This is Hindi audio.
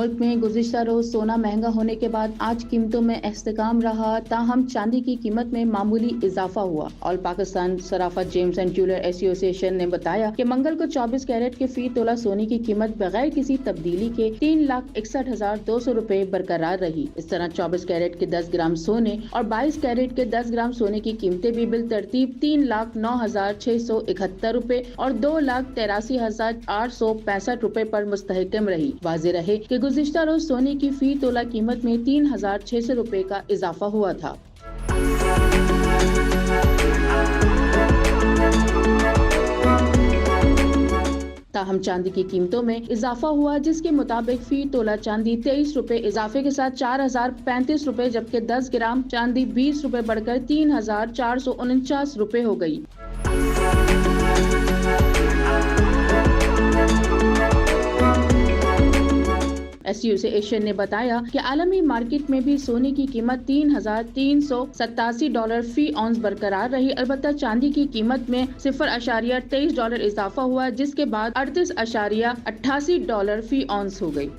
मुल्क में गुज़िश्ता रोज सोना महंगा होने के बाद आज कीमतों में इस्तेकाम रहा, ताहम चांदी की कीमत में मामूली इजाफा हुआ। All Pakistan Sarafa James and jeweller association ने बताया कि मंगल को 24 कैरेट के फी तोला सोने की कीमत बगैर किसी तब्दीली के 3,61,200 रुपए बरकरार रही। इस तरह 24 कैरेट के 10 ग्राम सोने और 22 कैरेट के 10 ग्राम सोने की कीमतें भी बिल तरतीब 3,09,671 रुपए और 2,83,865 रुपए पर मुस्तहकम रही। वाज़ेह रहे कि गुज़िश्ता रोज सोने की फी तोला कीमत में 3,600 रुपए का इजाफा हुआ था। ताहम चांदी की कीमतों में इजाफा हुआ, जिसके मुताबिक फी तोला चांदी 23 रुपए इजाफे के साथ 4,035 रुपए, जबकि 10 ग्राम चांदी 20 रुपए बढ़कर 3,449 रुपए हो गई। एसोसिएशन ने बताया कि आलमी मार्केट में भी सोने की कीमत $3,387 फी औंस बरकरार रही। अलबत्ता चांदी की कीमत में $0.23 इजाफा हुआ, जिसके बाद $38.88 फी औंस हो गई।